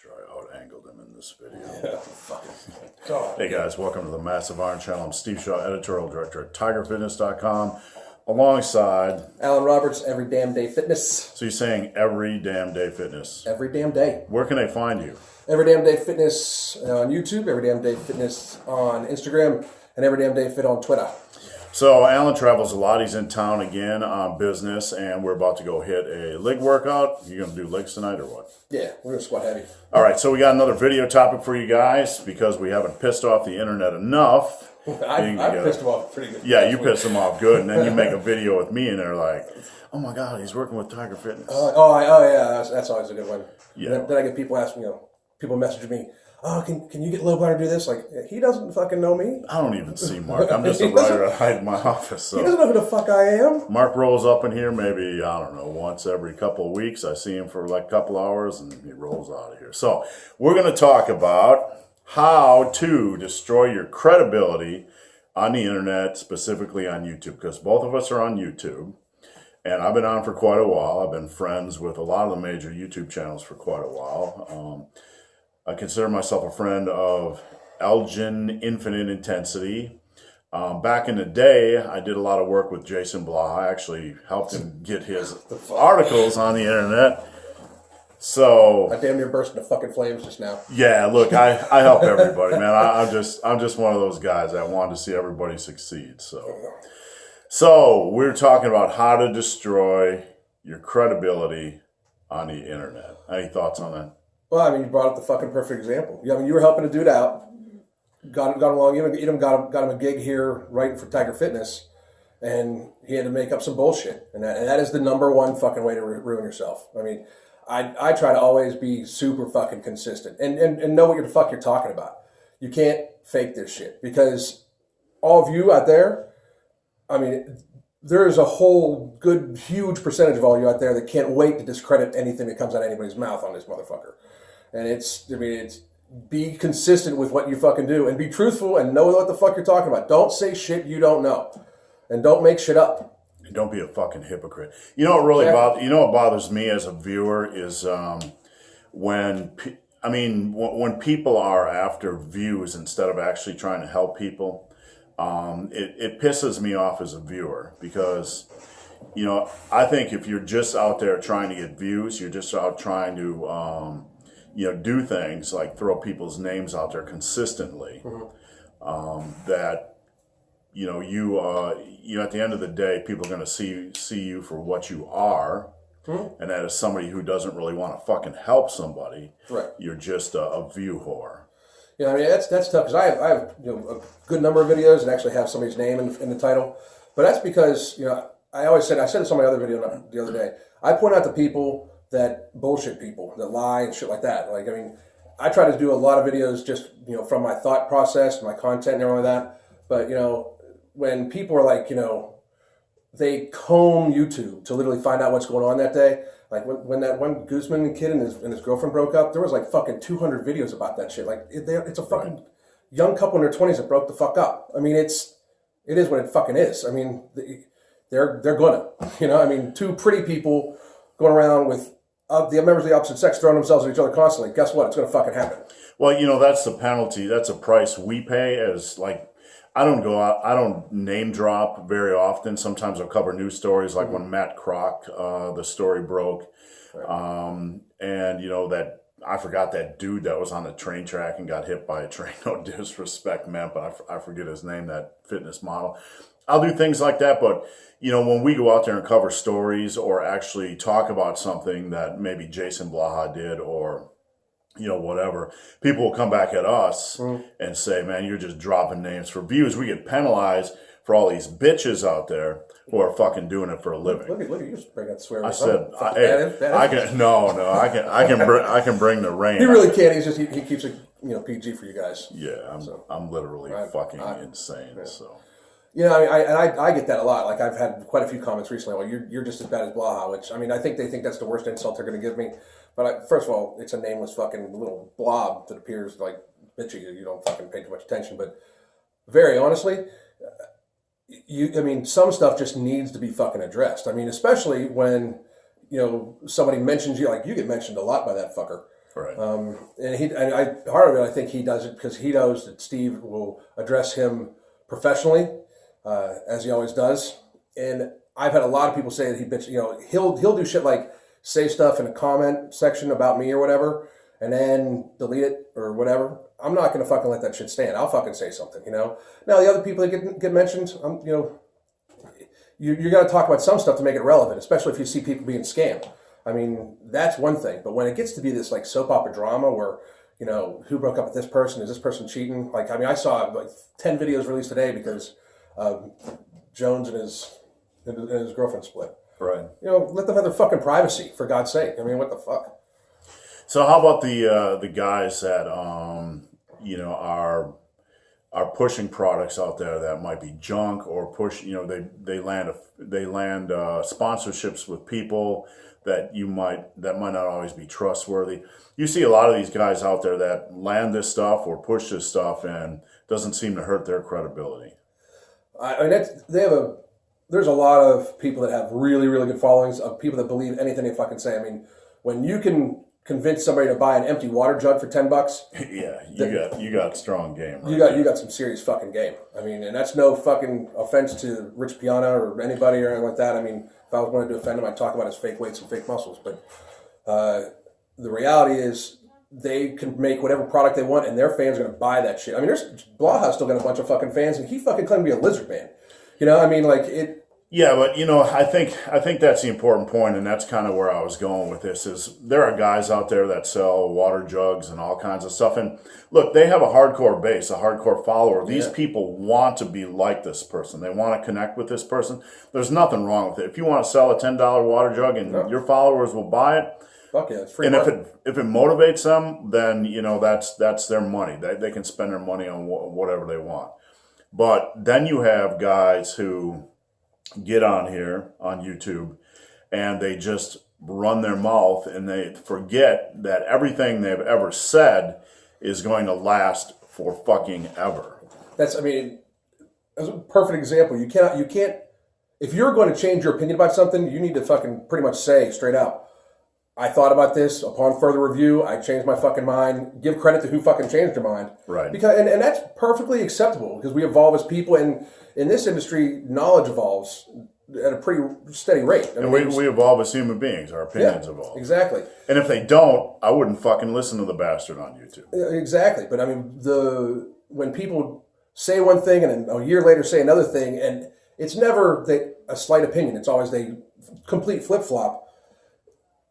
sure I out-angled him in this video. Yeah, fucking God. Hey guys, welcome to the Massive Iron Channel. I'm Steve Shaw, editorial director at tigerfitness.com, alongside Alan Roberts, Every Damn Day Fitness. So you're saying Every Damn Day Fitness. Every damn day. Where can they find you? Every Damn Day Fitness on YouTube, Every Damn Day Fitness on Instagram, and Every Damn Day Fit on Twitter. So Alan travels a lot. He's in town again on business, and we're about to go hit a leg workout. You going to do legs tonight or what? Yeah, we're going to squat heavy. All right, so we got another video topic for you guys because we haven't pissed off the internet enough. I pissed him off pretty good. Yeah, you pissed them off good, and then you make a video with me, and they're like, "Oh my God, he's working with Tiger Fitness." Yeah, that's always a good one. Yeah. Then I get people asking, people message me, "Oh, can you get Low Blind to do this?" Like, he doesn't fucking know me. I don't even see Mark. I'm just a writer at hide in my office. So. He doesn't know who the fuck I am. Mark rolls up in here maybe, I don't know, once every couple of weeks. I see him for like a couple hours, and he rolls out of here. So we're going to talk about how to destroy your credibility on the internet, specifically on YouTube, because both of us are on YouTube. And I've been on for quite a while. I've been friends with a lot of the major YouTube channels for quite a while. I consider myself a friend of Elgin Infinite Intensity. Back in the day, I did a lot of work with Jason Blah. I actually helped him get his articles on the internet. So I damn near burst into fucking flames just now. yeah, look, I help everybody, man. I'm just one of those guys that want to see everybody succeed. So we're talking about how to destroy your credibility on the internet. Any thoughts on that? Well, I mean, you brought up the fucking perfect example. I mean, you were helping a dude out, got along, even got him a gig here writing for Tiger Fitness, and he had to make up some bullshit. And that is the number one fucking way to ruin yourself. I mean, I try to always be super fucking consistent and know what the fuck you're talking about. You can't fake this shit because all of you out there, I mean, there is a whole good, huge percentage of all you out there that can't wait to discredit anything that comes out of anybody's mouth on this motherfucker. And it's be consistent with what you fucking do and be truthful and know what the fuck you're talking about. Don't say shit you don't know. And don't make shit up. And don't be a fucking hypocrite. You know what really what bothers me as a viewer is when people are after views instead of actually trying to help people. It pisses me off as a viewer because, I think if you're just out there trying to get views, you're just out trying to, do things like throw people's names out there consistently, that, at the end of the day, people are going to see you for what you are. And that is somebody who doesn't really want to fucking help somebody. Right. You're just a view whore. Yeah, I mean, that's tough because I have a good number of videos that actually have somebody's name in the title. But that's because, I said this on my other video the other day. I point out the people that bullshit people, that lie and shit like that. Like, I mean, I try to do a lot of videos just, from my thought process, my content and everything like that. But, when people are like, they comb YouTube to literally find out what's going on that day. Like when that one Guzman kid and his girlfriend broke up, there was like fucking 200 videos about that shit. Like it's a fucking young couple in their 20s that broke the fuck up. I mean, it is what it fucking is. I mean, they're gonna, I mean, two pretty people going around with the members of the opposite sex throwing themselves at each other constantly. Guess what? It's gonna fucking happen. Well, that's the penalty. That's a price we pay as like. I don't name drop very often. Sometimes I'll cover news stories like when Matt Kroc, the story broke. Right. And that I forgot that dude that was on the train track and got hit by a train. No disrespect, man, but I forget his name, that fitness model. I'll do things like that. But, when we go out there and cover stories or actually talk about something that maybe Jason Blaha did or whatever, people will come back at us and say, man, you're just dropping names for views. We get penalized for all these bitches out there who are fucking doing it for a living. Look at you just bring that swear. I said, I can bring the rain. He really can't. He's just, he keeps it, PG for you guys. Yeah, I'm literally fucking insane. Yeah. So. I get that a lot. Like, I've had quite a few comments recently. Well, you're just as bad as Blaha, which, I mean, I think they think that's the worst insult they're going to give me. But first of all, it's a nameless fucking little blob that appears like bitchy. You don't fucking pay too much attention. But very honestly, some stuff just needs to be fucking addressed. I mean, especially when, somebody mentions you, like you get mentioned a lot by that fucker. Right. And part of it, I think he does it because he knows that Steve will address him professionally, as he always does. And I've had a lot of people say that he bitch, he'll do shit like say stuff in a comment section about me or whatever, and then delete it or whatever. I'm not going to fucking let that shit stand. I'll fucking say something, Now, the other people that get mentioned, you got to talk about some stuff to make it relevant, especially if you see people being scammed. I mean, that's one thing. But when it gets to be this like soap opera drama where, who broke up with this person? Is this person cheating? Like, I mean, I saw like 10 videos released today because Jones and his girlfriend split. Right. Let them have their fucking privacy, for God's sake. I mean, what the fuck? So how about the guys that are pushing products out there that might be junk or push? They land sponsorships with people that might not always be trustworthy. You see a lot of these guys out there that land this stuff or push this stuff and doesn't seem to hurt their credibility. There's a lot of people that have really, really good followings of people that believe anything they fucking say. I mean, when you can convince somebody to buy an empty water jug for $10, yeah, you got strong game. Right? You got some serious fucking game. I mean, and that's no fucking offense to Rich Piana or anybody or anything like that. I mean, if I was going to offend him, I'd talk about his fake weights and fake muscles. But the reality is, they can make whatever product they want, and their fans are going to buy that shit. I mean, Blaha's still got a bunch of fucking fans, and he fucking claimed to be a lizard man. I mean, like it. Yeah, but I think that's the important point, and that's kind of where I was going with this. Is there are guys out there that sell water jugs and all kinds of stuff, and look, they have a hardcore base, a hardcore follower. These people want to be like this person. They want to connect with this person. There's nothing wrong with it. If you want to sell a $10 water jug and your followers will buy it, fuck yeah, it's free. And money. if it motivates them, then that's their money. They can spend their money on whatever they want. But then you have guys who get on here on YouTube and they just run their mouth and they forget that everything they've ever said is going to last for fucking ever. That's a perfect example. You can't, if you're going to change your opinion about something, you need to fucking pretty much say straight out, I thought about this. Upon further review, I changed my fucking mind. Give credit to who fucking changed their mind. Right. Because and that's perfectly acceptable because we evolve as people, and in this industry, knowledge evolves at a pretty steady rate. And we evolve as human beings. Our opinions evolve. Exactly. And if they don't, I wouldn't fucking listen to the bastard on YouTube. Exactly. But I mean, when people say one thing and then a year later say another thing, and it's never a slight opinion. It's always a complete flip-flop.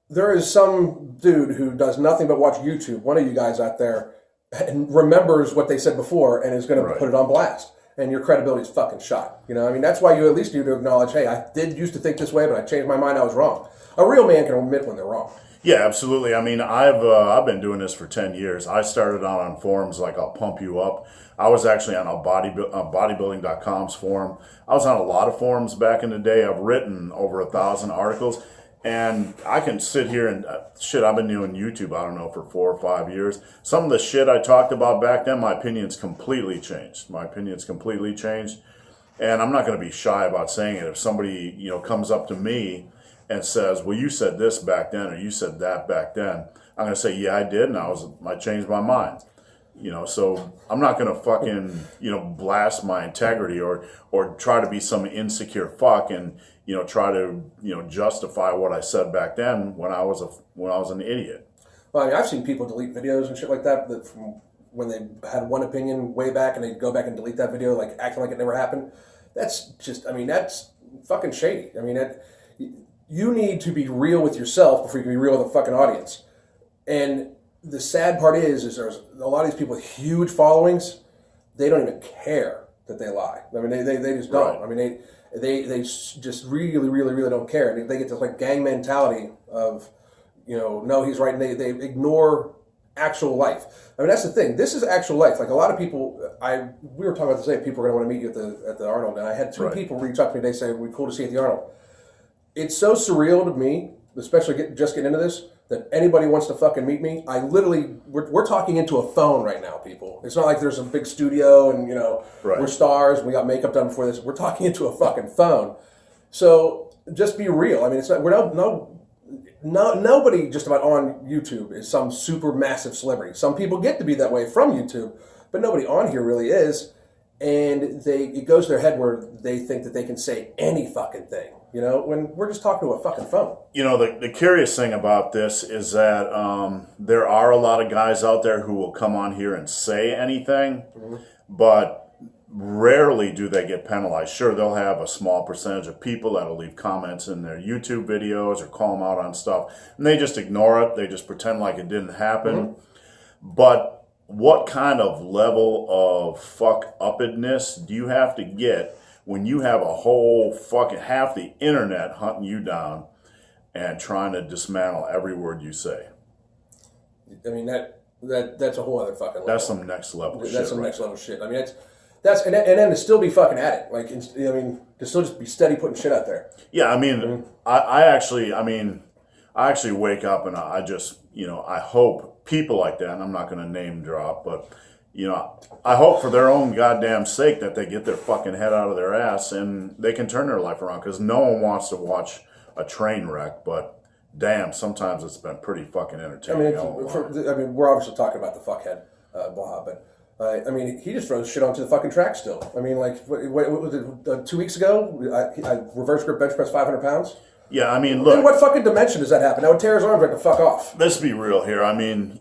There is some dude who does nothing but watch YouTube, one of you guys out there, and remembers what they said before and is going to put it on blast. And your credibility is fucking shot. I mean, that's why you at least need to acknowledge, hey, I did used to think this way, but I changed my mind, I was wrong. A real man can admit when they're wrong. Yeah, absolutely. I mean, I've been doing this for 10 years. I started out on forums like I'll Pump You Up. I was actually on a bodybuilding.com's forum. I was on a lot of forums back in the day. I've written over 1,000 articles. And I can sit here and, I've been doing YouTube, I don't know, for 4 or 5 years. Some of the shit I talked about back then, my opinion's completely changed. And I'm not going to be shy about saying it. If somebody, comes up to me and says, well, you said this back then, or you said that back then, I'm going to say, yeah, I did, and I changed my mind. So I'm not going to fucking, blast my integrity or try to be some insecure fuck and, try to, justify what I said back then when I was an idiot. Well, I mean, I've seen people delete videos and shit like that from when they had one opinion way back and they go back and delete that video, like acting like it never happened. That's fucking shady. I mean, you need to be real with yourself before you can be real with a fucking audience. And the sad part is there's a lot of these people with huge followings, they don't even care that they lie. I mean, they just don't. Right. I mean, they just really, really, really don't care. And they get this like gang mentality of, no, he's right. And they ignore actual life. I mean, that's the thing. This is actual life. Like a lot of people, we were talking about today, people are going to want to meet you at the Arnold. And I had 2 people reach out to me. They say, we're cool to see you at the Arnold. It's so surreal to me, especially just getting into this, that anybody wants to fucking meet me. We're talking into a phone right now, people. It's not like there's a big studio and, we're stars and we got makeup done before this. We're talking into a fucking phone. So just be real. I mean, we're no nobody just about on YouTube is some super massive celebrity. Some people get to be that way from YouTube, but nobody on here really is. And it goes to their head where they think that they can say any fucking thing, when we're just talking to a fucking phone. The curious thing about this is that there are a lot of guys out there who will come on here and say anything, but rarely do they get penalized. Sure, they'll have a small percentage of people that'll leave comments in their YouTube videos or call them out on stuff, and they just ignore it. They just pretend like it didn't happen. But what kind of level of fuck-uppedness do you have to get when you have a whole fucking half the internet hunting you down and trying to dismantle every word you say? I mean, that's a whole other fucking level. That's some next level shit. That's some next level shit. I mean, and then to still be fucking at it, like, I mean, to still just be steady putting shit out there. Yeah, I mean, I actually wake up and I just, I hope people like that, and I'm not going to name drop, but, I hope for their own goddamn sake that they get their fucking head out of their ass and they can turn their life around, because no one wants to watch a train wreck, but damn, sometimes it's been pretty fucking entertaining. I mean, we're obviously talking about the fuckhead, Baha, but I mean, he just throws shit onto the fucking track still. I mean, like, what was it, 2 weeks ago, I reverse grip bench press 500 pounds? Yeah, I mean, look. In what fucking dimension does that happen? That would tear his arms right the fuck off. Let's be real here. I mean,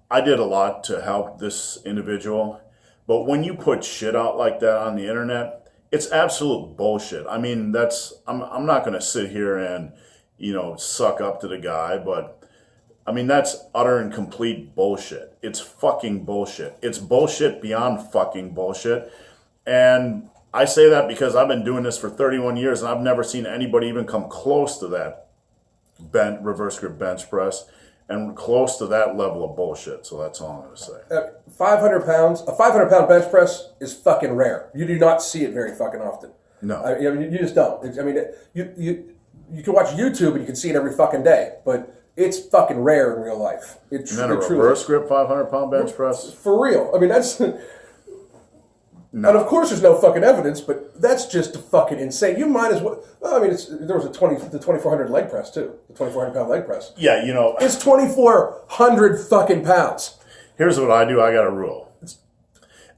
I did a lot to help this individual, but when you put shit out like that on the internet, it's absolute bullshit. I mean, I'm not going to sit here and, suck up to the guy, but I mean, that's utter and complete bullshit. It's fucking bullshit. It's bullshit beyond fucking bullshit. And I say that because I've been doing this for 31 years and I've never seen anybody even come close to that reverse grip bench press and close to that level of bullshit. So that's all I'm going to say. 500 pounds, a 500 pound bench press is fucking rare. You do not see it very fucking often. No. I mean, you just don't. I mean, you can watch YouTube and you can see it every fucking day, but it's fucking rare in real life. And then a reverse grip 500 pound bench press? For real. I mean, that's... No. And of course, there's no fucking evidence, but that's just fucking insane. You might as well. I mean, there was the 2400 leg press too, the 2400 pound leg press. Yeah, it's 2400 fucking pounds. Here's what I do. I got a rule.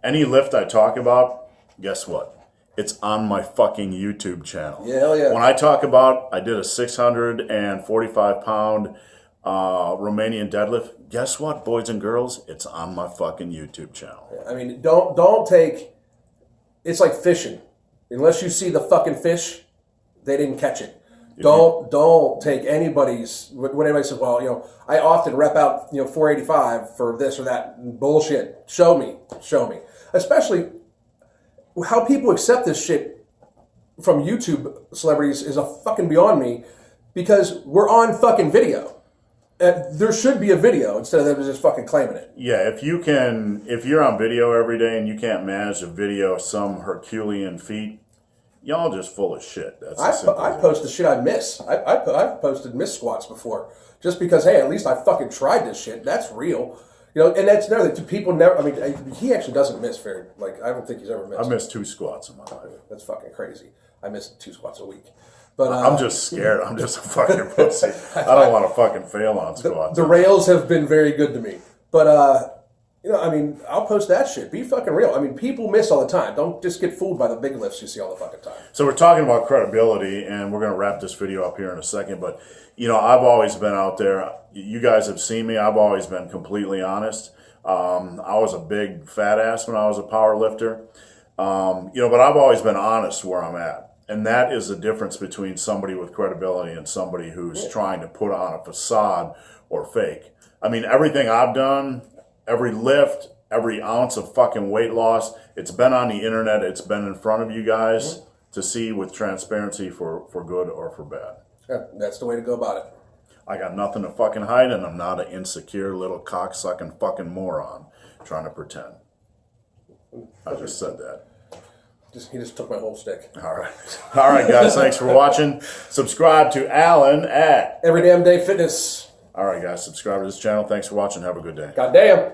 Any lift I talk about, guess what? It's on my fucking YouTube channel. Yeah, hell yeah. When I talk about, I did a 645 pound Romanian deadlift. Guess what, boys and girls? It's on my fucking YouTube channel. I mean, don't take. It's like fishing. Unless you see the fucking fish, they didn't catch it. Don't take anybody's. When anybody says, "Well, I often rep out 485 for this or that," bullshit. Show me. Especially how people accept this shit from YouTube celebrities is a fucking beyond me, because we're on fucking video. There should be a video instead of them just fucking claiming it. Yeah, if you're on video every day and you can't manage to video some Herculean feat, y'all just full of shit. I post the shit I miss. I've posted miss squats before, just because, hey, at least I fucking tried this shit. That's real. And that's another thing. People never. I mean, he actually doesn't miss very. Like, I don't think he's ever missed. I missed 2 squats in my life. That's fucking crazy. I miss 2 squats a week. But I'm just scared. I'm just a fucking pussy. I don't want to fucking fail on squats. The rails have been very good to me. But, I mean, I'll post that shit. Be fucking real. I mean, people miss all the time. Don't just get fooled by the big lifts you see all the fucking time. So we're talking about credibility, and we're going to wrap this video up here in a second. But, I've always been out there. You guys have seen me. I've always been completely honest. I was a big fat ass when I was a power lifter. But I've always been honest where I'm at. And that is the difference between somebody with credibility and somebody who's trying to put on a facade or fake. I mean, everything I've done, every lift, every ounce of fucking weight loss, it's been on the internet. It's been in front of you guys to see with transparency for good or for bad. Yeah, that's the way to go about it. I got nothing to fucking hide, and I'm not an insecure little cocksucking fucking moron trying to pretend. I just said that. He just took my whole stick. All right, guys. Thanks for watching. Subscribe to Alan at Every Damn Day Fitness. All right, guys. Subscribe to this channel. Thanks for watching. Have a good day. Goddamn.